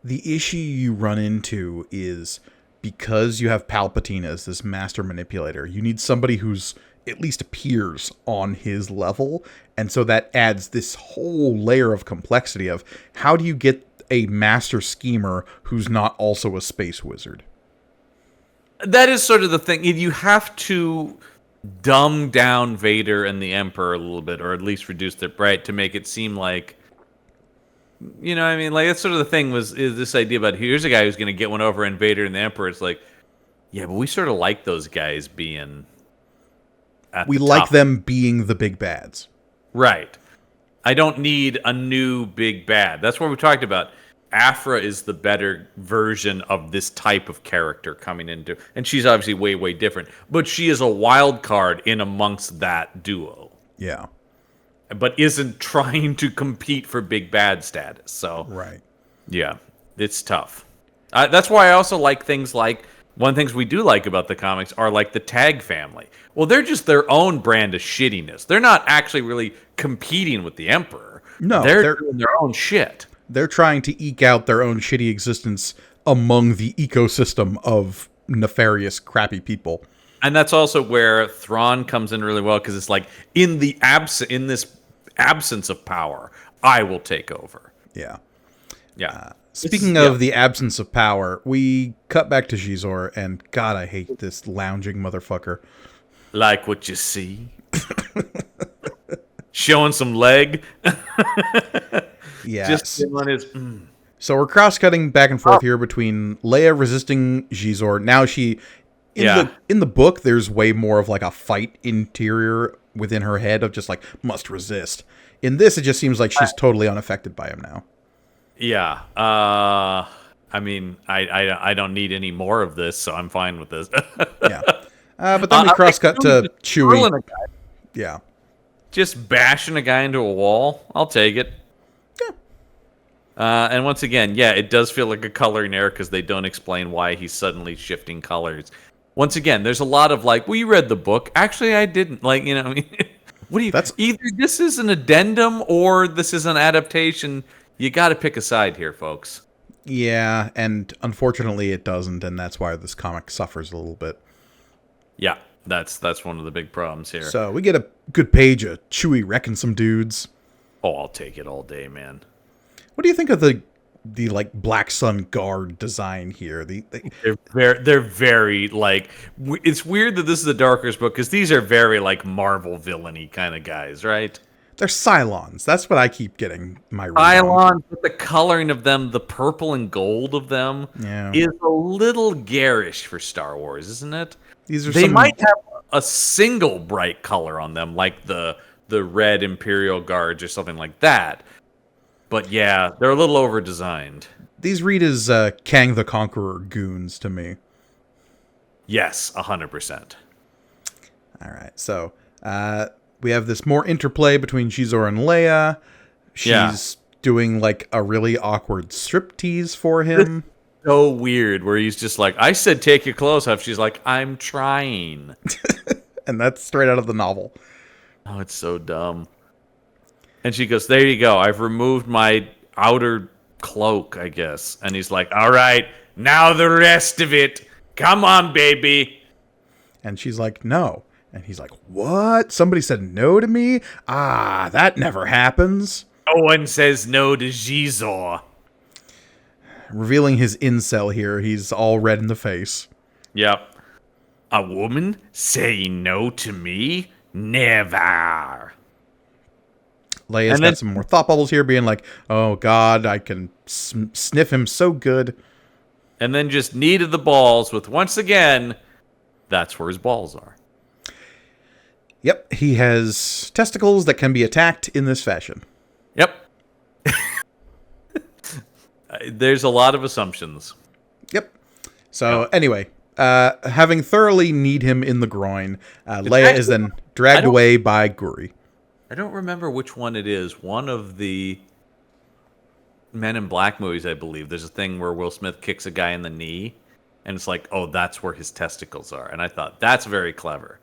The issue you run into is, because you have Palpatine as this master manipulator, you need somebody who's at least appears on his level, and so that adds this whole layer of complexity of how do you get a master schemer who's not also a space wizard? That is sort of the thing. You have to dumb down Vader and the Emperor a little bit, or at least reduce their bright to make it seem like, you know what I mean? That's sort of the thing is this idea about here's a guy who's going to get one over, and Vader and the Emperor. It's yeah, but we sort of like those guys being we like them being the big bads. Right. I don't need a new big bad. That's what we talked about. Aphra is the better version of this type of character coming into, and she's obviously way, way different, but she is a wild card in amongst that duo. Yeah. But isn't trying to compete for big bad status. So, right. Yeah, it's tough. That's why I also like things like, one of the things we do like about the comics are the Tag family. Well, they're just their own brand of shittiness. They're not actually really competing with the Emperor. No, they're doing their own shit. They're trying to eke out their own shitty existence among the ecosystem of nefarious, crappy people. And that's also where Thrawn comes in really well, because it's in this absence of power, I will take over. Yeah. Yeah. Speaking of the absence of power, we cut back to Xizor, and God, I hate this lounging motherfucker. Like what you see? Showing some leg? Yeah. Just on his... So we're cross-cutting back and forth here between Leia resisting Xizor. Now she In the book, there's way more of like a fight interior within her head of just like must resist. In this, it just seems like she's totally unaffected by him now. Yeah. I mean, I don't need any more of this, so I'm fine with this. Yeah. But then we cross-cut to Chewie. Yeah. Just bashing a guy into a wall. I'll take it. Yeah. And once again, yeah, it does feel like a coloring error because they don't explain why he's suddenly shifting colors. Once again, there's a lot of like, we read the book. Actually, I didn't. Like, you know, I mean, what do you... Either this is an addendum or this is an adaptation. You got to pick a side here, folks. Yeah, and unfortunately it doesn't, and that's why this comic suffers a little bit. Yeah, that's one of the big problems here. So we get a good page of Chewie wrecking some dudes. Oh, I'll take it all day, man. What do you think of the like Black Sun Guard design here? They're very like, it's weird that this is a Dark Horse book because these are very like Marvel villainy kind of guys, right? They're Cylons. That's what I keep getting my read Cylons, but the coloring of them, the purple and gold of them, is a little garish for Star Wars, isn't it? They might have a single bright color on them, like the red Imperial Guards or something like that. But yeah, they're a little over-designed. These read as Kang the Conqueror goons to me. Yes, 100%. All right, so we have this more interplay between Xizor and Leia. She's doing like a really awkward striptease for him. So weird, where he's just like, I said take your clothes off. She's like, I'm trying. And that's straight out of the novel. Oh, it's so dumb. And she goes, there you go. I've removed my outer cloak, I guess. And he's like, all right, now the rest of it. Come on, baby. And she's like, no. And he's like, what? Somebody said no to me? Ah, that never happens. No one says no to Xizor. Revealing his incel here. He's all red in the face. Yep. A woman saying no to me? Never. Leia's got some more thought bubbles here, being like, oh God, I can sniff him so good. And then just kneaded the balls with, once again, that's where his balls are. Yep, he has testicles that can be attacked in this fashion. Yep. There's a lot of assumptions. Yep. So anyway, having thoroughly kneed him in the groin, Leia is then dragged away by Guri. I don't remember which one it is. One of the Men in Black movies, I believe. There's a thing where Will Smith kicks a guy in the knee, and it's like, oh, that's where his testicles are. And I thought, that's very clever.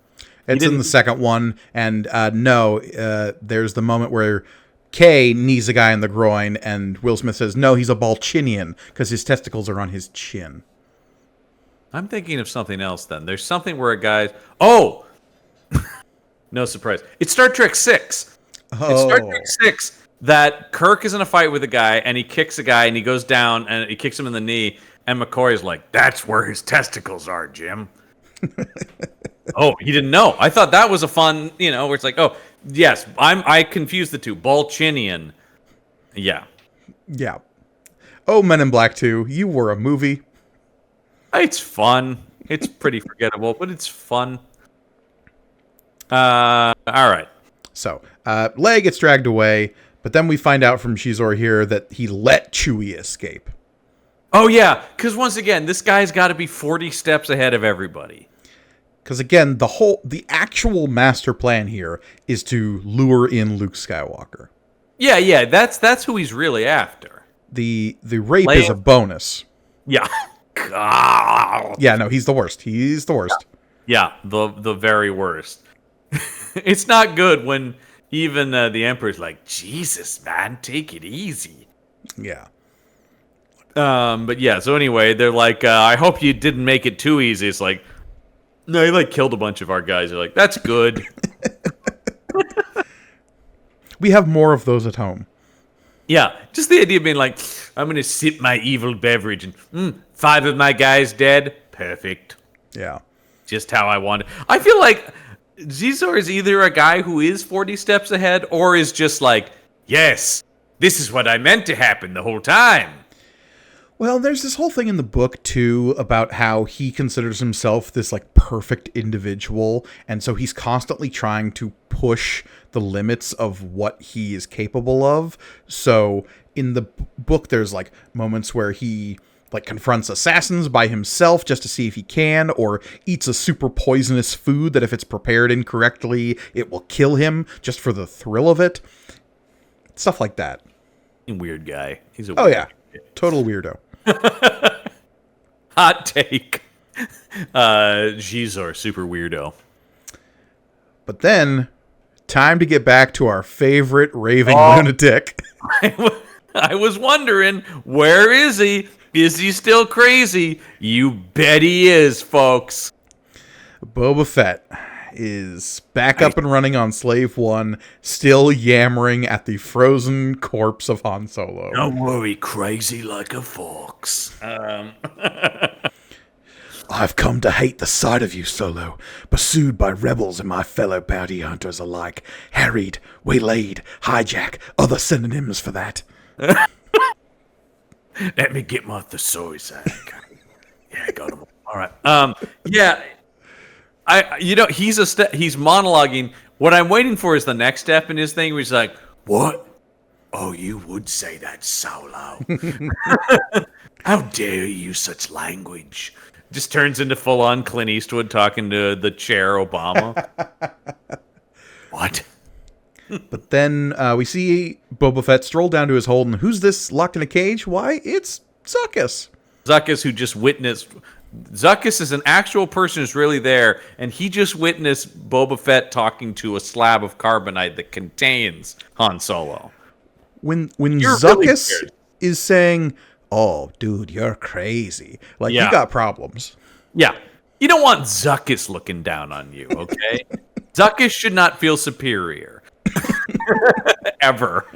It's in the second one, and there's the moment where Kay knees a guy in the groin, and Will Smith says, no, he's a Balchinian, because his testicles are on his chin. I'm thinking of something else then. There's something where a guy's... Oh! No surprise. It's Star Trek 6. Oh. It's Star Trek 6 that Kirk is in a fight with a guy, and he kicks a guy, and he goes down, and he kicks him in the knee, and McCoy's like, that's where his testicles are, Jim. Oh, he didn't know. I thought that was a fun, where it's like, oh, yes, I confused the two. Balchinian. Yeah. Yeah. Oh, Men in Black 2, you were a movie. It's fun. It's pretty forgettable, but it's fun. All right. So, Leia gets dragged away, but then we find out from Xizor here that he let Chewie escape. Oh, yeah, because once again, this guy's got to be 40 steps ahead of everybody. Because again, the actual master plan here is to lure in Luke Skywalker. Yeah, that's who he's really after. The rape is a bonus. Yeah. God. Yeah, no, he's the worst. He's the worst. Yeah, the very worst. It's not good when even the Emperor's like, Jesus, man, take it easy. Yeah. But yeah, so anyway, they're like, I hope you didn't make it too easy. It's like, no, he killed a bunch of our guys. They're like, that's good. We have more of those at home. Yeah, just the idea of being like, I'm going to sip my evil beverage and 5 of my guys dead. Perfect. Yeah. Just how I want it. I feel like Xizor is either a guy who is 40 steps ahead or is just like, yes, this is what I meant to happen the whole time. Well, there's this whole thing in the book, too, about how he considers himself this, like, perfect individual, and so he's constantly trying to push the limits of what he is capable of. So, in the book, there's, like, moments where he, like, confronts assassins by himself just to see if he can, or eats a super poisonous food that if it's prepared incorrectly, it will kill him, just for the thrill of it. Stuff like that. Weird guy. He's a Oh, weird yeah. Total weirdo. Hot take. Xizor, super weirdo. But then, time to get back to our favorite raving lunatic. I was wondering, where is he? Is he still crazy? You bet he is, folks. Boba Fett is back up and running on Slave One, still yammering at the frozen corpse of Han Solo. Don't worry, crazy like a fox. I've come to hate the sight of you, Solo, pursued by rebels and my fellow bounty hunters alike. Harried, waylaid, hijack, other synonyms for that. Let me get my thesaurus out. Yeah, I got him. All right. Yeah. He's monologuing. What I'm waiting for is the next step in his thing where he's like, "What? Oh, you would say that, Solo. How dare you use such language?" Just turns into full-on Clint Eastwood talking to the chair Obama. What? But then we see Boba Fett stroll down to his hold, and who's this locked in a cage? Why, it's Zuckuss. Zuckuss, who just witnessed... Zuckuss is an actual person who's really there, and he just witnessed Boba Fett talking to a slab of carbonite that contains Han Solo. When Zuckuss really is saying, "Oh, dude, you're crazy," like, you got problems. Yeah. You don't want Zuckuss looking down on you, okay? Zuckuss should not feel superior. Ever.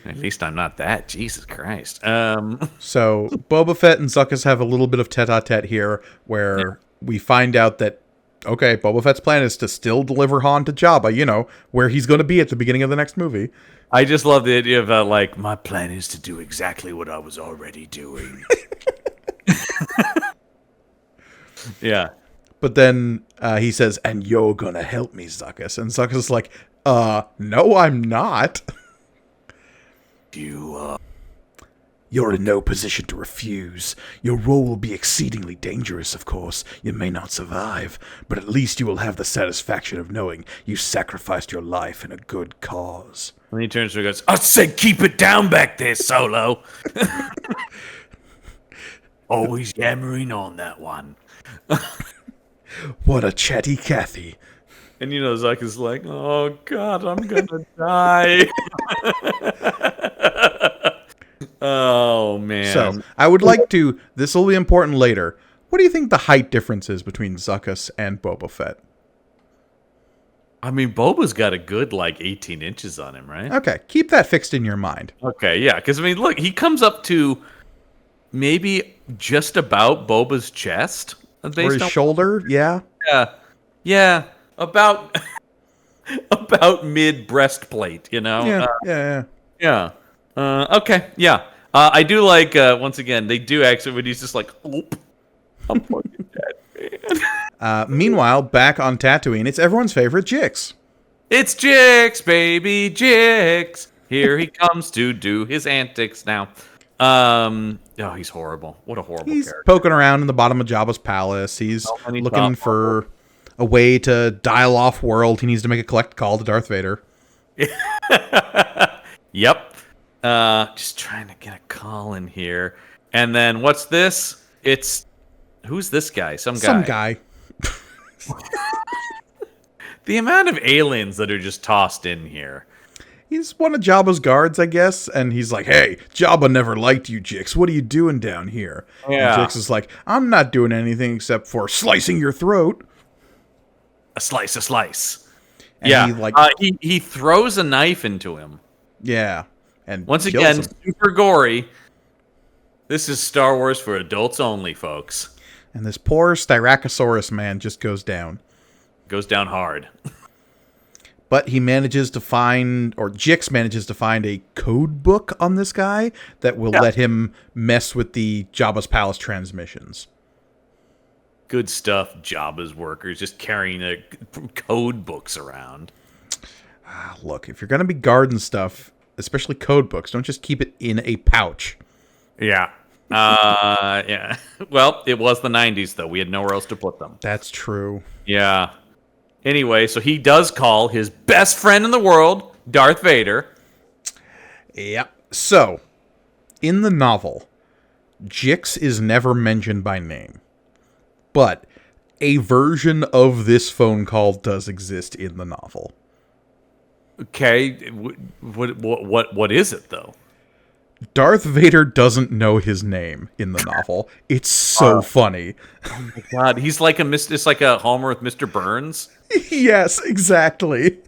At least I'm not that. Jesus Christ. So Boba Fett and Zuckuss have a little bit of tete-a-tete here, where we find out that, okay, Boba Fett's plan is to still deliver Han to Jabba, where he's going to be at the beginning of the next movie. I just love the idea of, my plan is to do exactly what I was already doing. Yeah. But then he says, "And you're going to help me, Zuckuss." And Zuckuss is like, no, I'm not. You're in no position to refuse. Your role will be exceedingly dangerous, of course. You may not survive, but at least you will have the satisfaction of knowing you sacrificed your life in a good cause. And he turns to her and goes, "I said keep it down back there, Solo." Always yammering on that one. What a chatty Cathy. And Zuck is like, "Oh God, I'm gonna die." Oh man. So I would like to. This will be important later. What do you think the height difference is between Zuckuss and Boba Fett? I mean, Boba's got a good 18 inches on him, right? Okay, keep that fixed in your mind. Okay, yeah, because look, he comes up to maybe just about Boba's chest, or his shoulder. Yeah. Yeah, about mid breastplate. Yeah. Yeah. Okay. Yeah. I do like. Once again, they do actually when he's just like, "Oop, I'm fucking dead, man." Meanwhile, back on Tatooine, it's everyone's favorite Jix. It's Jix, baby, Jix. Here he comes to do his antics now. Oh, he's horrible. What a horrible He's character. poking around in the bottom of Jabba's palace. He's looking for a way to dial off world. He needs to make a collect call to Darth Vader. Yep. Just trying to get a call in here. And then what's this? Who's this guy? Some guy. The amount of aliens that are just tossed in here. He's one of Jabba's guards, I guess, and he's like, "Hey, Jabba never liked you, Jix. What are you doing down here?" Yeah. And Jix is like, "I'm not doing anything except for slicing your throat." A slice. And yeah. He throws a knife into him. Yeah. And once again, super gory. This is Star Wars for adults only, folks. And this poor Styracosaurus man just goes down. Goes down hard. But he manages to find, or Jix manages to find a code book on this guy that will let him mess with the Jabba's Palace transmissions. Good stuff, Jabba's workers, just carrying code books around. Look, if you're going to be guarding stuff, especially code books, don't just keep it in a pouch. Yeah. Yeah. Well, it was the 90s, though. We had nowhere else to put them. That's true. Yeah. Anyway, so he does call his best friend in the world, Darth Vader. Yep. So, in the novel, Jix is never mentioned by name. But a version of this phone call does exist in the novel. Okay. What is it, though? Darth Vader doesn't know his name in the novel. It's so funny. Oh my God, he's like it's like a Homer with Mr. Burns. Yes, exactly.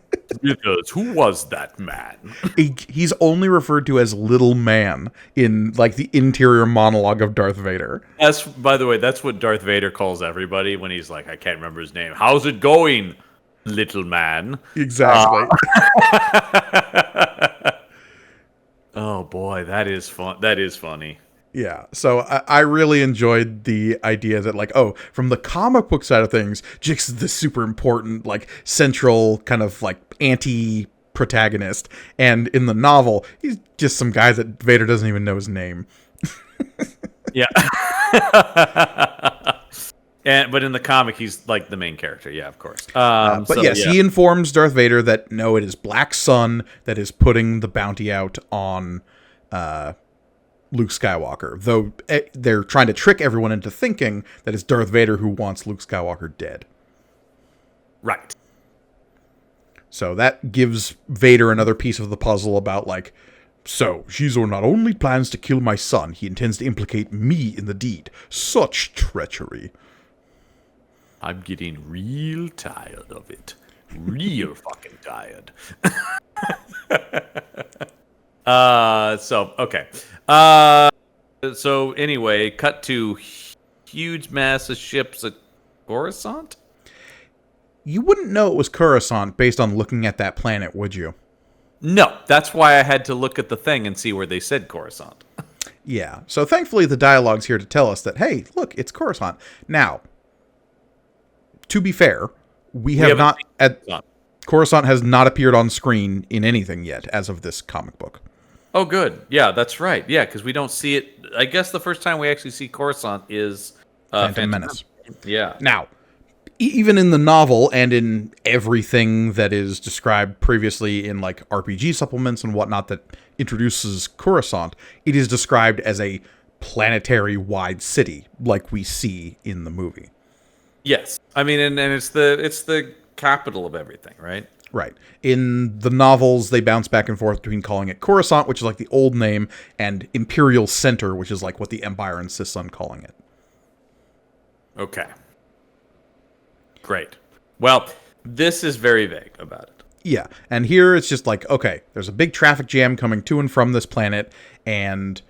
Because who was that man? He's only referred to as Little Man in like the interior monologue of Darth Vader. By the way, that's what Darth Vader calls everybody when he's like, I can't remember his name. How's it going, little man? Exactly. Oh boy, that is fun. That is funny. Yeah, so I really enjoyed the idea that, like, oh, from the comic book side of things, Jix is the super important, like, central kind of, like, anti-protagonist. And in the novel, he's just some guy that Vader doesn't even know his name. Yeah. But in the comic, he's, like, the main character. Yeah, of course. He informs Darth Vader that, no, it is Black Sun that is putting the bounty out on Luke Skywalker, though they're trying to trick everyone into thinking that it's Darth Vader who wants Luke Skywalker dead. Right. So that gives Vader another piece of the puzzle about, like, so Shizo not only plans to kill my son, he intends to implicate me in the deed. Such treachery. I'm getting real tired of it. Real fucking tired. Okay. So anyway, cut to huge mass of ships at Coruscant? You wouldn't know it was Coruscant based on looking at that planet, would you? No, that's why I had to look at the thing and see where they said Coruscant. Yeah, so thankfully the dialogue's here to tell us that, hey, look, it's Coruscant. Now, to be fair, Coruscant has not appeared on screen in anything yet as of this comic book. Oh, good. Yeah, that's right. Yeah, because we don't see it. I guess the first time we actually see Coruscant is Phantom Menace. Yeah. Now, even in the novel and in everything that is described previously in like RPG supplements and whatnot that introduces Coruscant, it is described as a planetary-wide city like we see in the movie. Yes. I mean, and it's the capital of everything, right? Right. In the novels, they bounce back and forth between calling it Coruscant, which is like the old name, and Imperial Center, which is like what the Empire insists on calling it. Okay. Great. Well, this is very vague about it. Yeah, and here it's just like, okay, there's a big traffic jam coming to and from this planet, and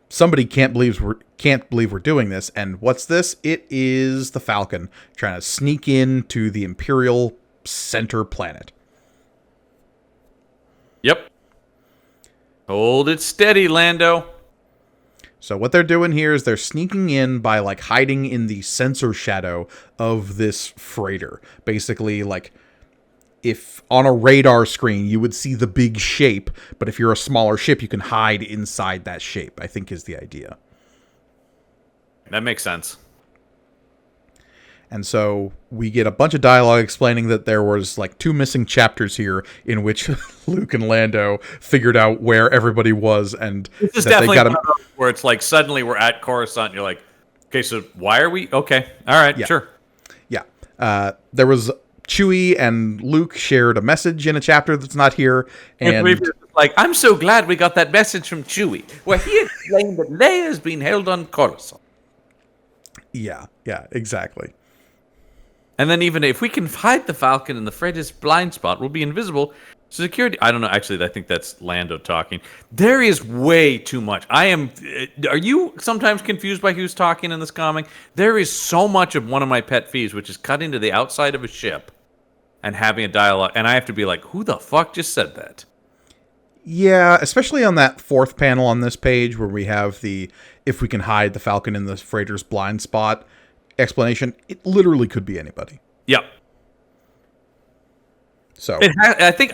somebody can't believe we're doing this. And what's this? It is the Falcon trying to sneak into the Imperial Center planet. Yep. Hold it steady, Lando. So what they're doing here is they're sneaking in by like hiding in the sensor shadow of this freighter. Basically, like if on a radar screen you would see the big shape, but if you're a smaller ship, you can hide inside that shape, I think is the idea. That makes sense. And so we get a bunch of dialogue explaining that there was like 2 missing chapters here in which Luke and Lando figured out where everybody was, and this is definitely one of those where it's like suddenly we're at Coruscant and you're like, okay, so why are we? Okay, all right, yeah. Sure. Yeah. There was Chewie and Luke shared a message in a chapter that's not here, and like, I'm so glad we got that message from Chewie, where he explained that Leia's been held on Coruscant. Yeah, exactly. And then even if we can hide the Falcon in the Freighter's blind spot, we'll be invisible. Security. I don't know. Actually, I think that's Lando talking. There is way too much. Are you sometimes confused by who's talking in this comic? There is so much of one of my pet peeves, which is cutting to the outside of a ship and having a dialogue, and I have to be like, who the fuck just said that? Yeah, especially on that fourth panel on this page where we have the if we can hide the Falcon in the freighter's blind spot explanation. It literally could be anybody. Yep. So I think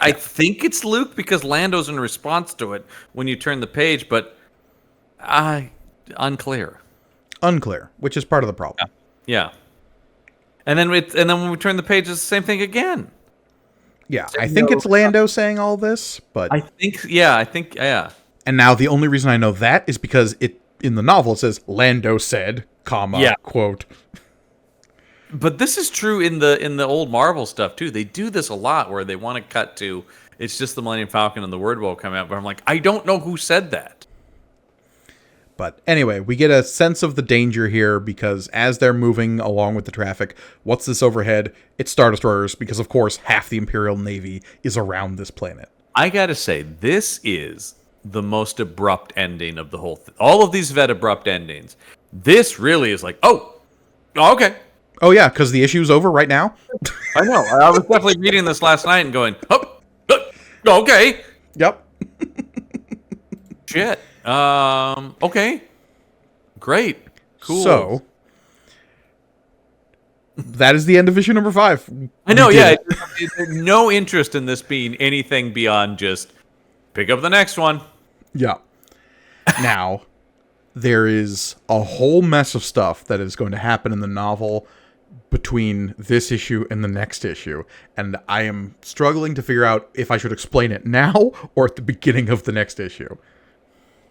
it's Luke because Lando's in response to it when you turn the page, but unclear. Unclear, which is part of the problem. Yeah. And then when we turn the page, it's the same thing again. Yeah, I think it's Lando saying all this, but I think. And now the only reason I know that is because it in the novel it says Lando said, quote. But this is true in the old Marvel stuff too. They do this a lot where they want to cut to it's just the Millennium Falcon and the word will come out. But I'm like, I don't know who said that. But anyway, we get a sense of the danger here because as they're moving along with the traffic, what's this overhead? It's Star Destroyers because, of course, half the Imperial Navy is around this planet. I gotta say, this is the most abrupt ending of the whole thing. All of these have had abrupt endings. This really is like, oh okay. Oh, yeah, because the issue's over right now? I know. I was definitely reading this last night and going, okay. Yep. Shit. Okay. Great. Cool. So, that is the end of issue number 5. I know, yeah. No interest in this being anything beyond just pick up the next one. Yeah. Now, there is a whole mess of stuff that is going to happen in the novel between this issue and the next issue, and I am struggling to figure out if I should explain it now or at the beginning of the next issue.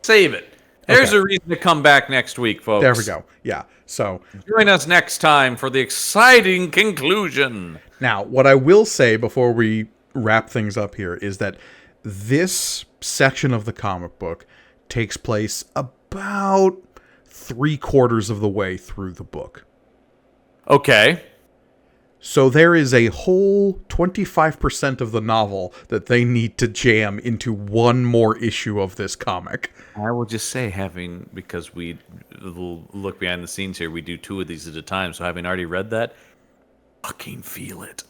Save it. There's a reason to come back next week, folks. There we go. Yeah. So join us next time for the exciting conclusion. Now, what I will say before we wrap things up here is that this section of the comic book takes place about 3/4 of the way through the book. Okay. So there is a whole 25% of the novel that they need to jam into one more issue of this comic. I will just say, because we look behind the scenes here, we do 2 of these at a time. So having already read that, fucking feel it.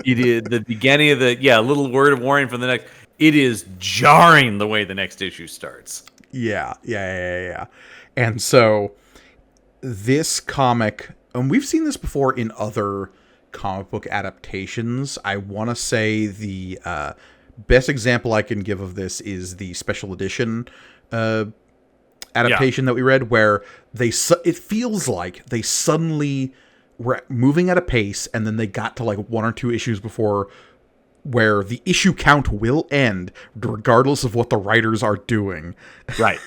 It is the beginning of a little word of warning for the next. It is jarring the way the next issue starts. Yeah. And so this comic, and we've seen this before in other comic book adaptations. I want to say the best example I can give of this is the special edition adaptation that we read, where it feels like they suddenly were moving at a pace, and then they got to like 1 or 2 issues before where the issue count will end, regardless of what the writers are doing. Right.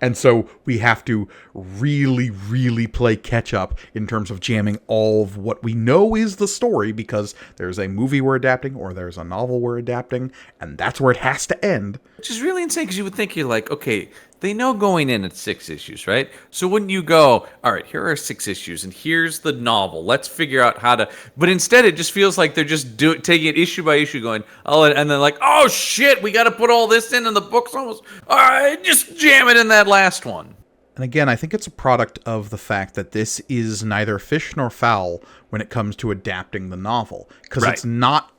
And so we have to really, really play catch up in terms of jamming all of what we know is the story, because there's a movie we're adapting or there's a novel we're adapting, and that's where it has to end. Which is really insane, because you would think, you're like, okay, they know going in at 6 issues, right? So wouldn't you go, all right, here are 6 issues, and here's the novel. Let's figure out how to... But instead, it just feels like they're just taking it issue by issue, going, and then like, oh shit, we got to put all this in, and the book's almost... All right, just jam it in that last one. And again, I think it's a product of the fact that this is neither fish nor fowl when it comes to adapting the novel. Because it's not...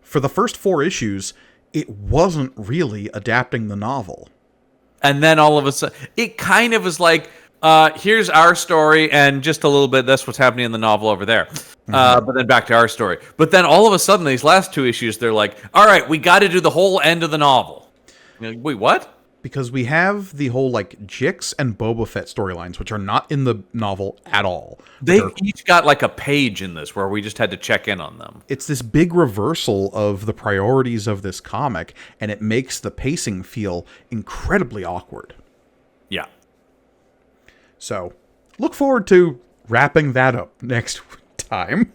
For the first 4 issues, it wasn't really adapting the novel. And then all of a sudden, it kind of was like, here's our story, and just a little bit, that's what's happening in the novel over there. But then back to our story. But then all of a sudden, these last 2 issues, they're like, all right, we got to do the whole end of the novel. You're like, wait, what? Because we have the whole, like, Jix and Boba Fett storylines, which are not in the novel at all. They each got, like, a page in this where we just had to check in on them. It's this big reversal of the priorities of this comic, and it makes the pacing feel incredibly awkward. Yeah. So, look forward to wrapping that up next time.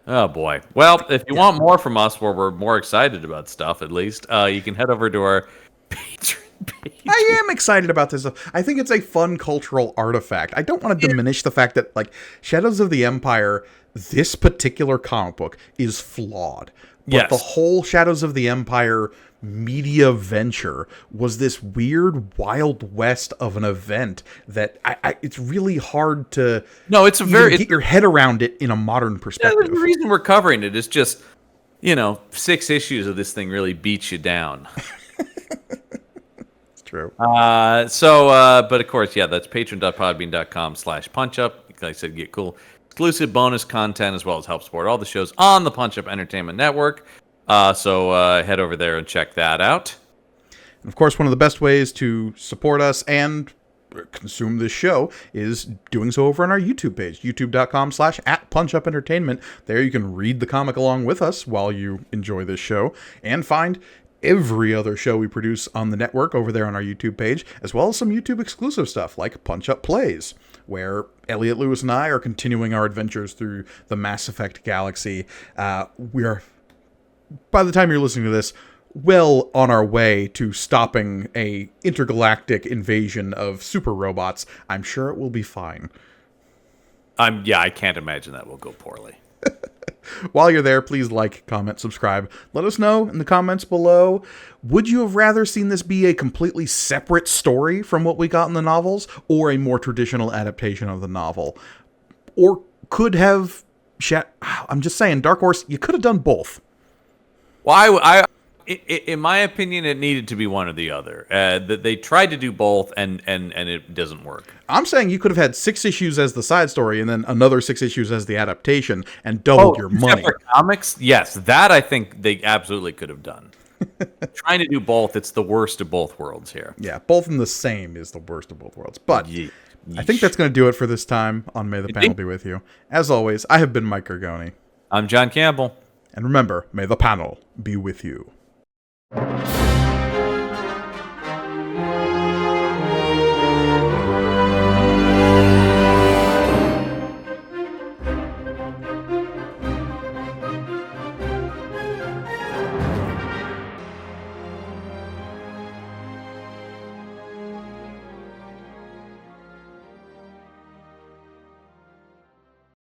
Oh, boy. Well, if you want more from us, where we're more excited about stuff, at least, you can head over to our Patreon page. I am excited about this. I think it's a fun cultural artifact. I don't want to diminish the fact that, like, Shadows of the Empire, this particular comic book, is flawed. But the whole Shadows of the Empire media venture was this weird Wild West of an event that it's really hard to get your head around it in a modern perspective. The reason we're covering it is just, 6 issues of this thing really beats you down. It's true. But of course, that's patreon.podbean.com/punchup. Like I said, get cool exclusive bonus content as well as help support all the shows on the Punch Up Entertainment Network. So head over there and check that out. And of course, one of the best ways to support us and consume this show is doing so over on our YouTube page, youtube.com/@punchupentertainment. There you can read the comic along with us while you enjoy this show and find every other show we produce on the network over there on our YouTube page, as well as some YouTube exclusive stuff like Punch Up Plays, where Elliot Lewis and I are continuing our adventures through the Mass Effect galaxy. We are, by the time you're listening to this, well on our way to stopping a intergalactic invasion of super robots. I'm sure it will be fine. I can't imagine that will go poorly. While you're there, please like, comment, subscribe. Let us know in the comments below. Would you have rather seen this be a completely separate story from what we got in the novels, or a more traditional adaptation of the novel? Or could have... I'm just saying, Dark Horse, you could have done both. Well, in my opinion, it needed to be one or the other. They tried to do both, and it doesn't work. I'm saying you could have had 6 issues as the side story, and then another 6 issues as the adaptation, and doubled your money. Separate comics? Yes, that I think they absolutely could have done. Trying to do both, it's the worst of both worlds here. Yeah, both in the same is the worst of both worlds. But I think that's going to do it for this time on May the Panel Be With You. As always, I have been Mike Gargoni. I'm John Campbell. And remember, may the panel be with you.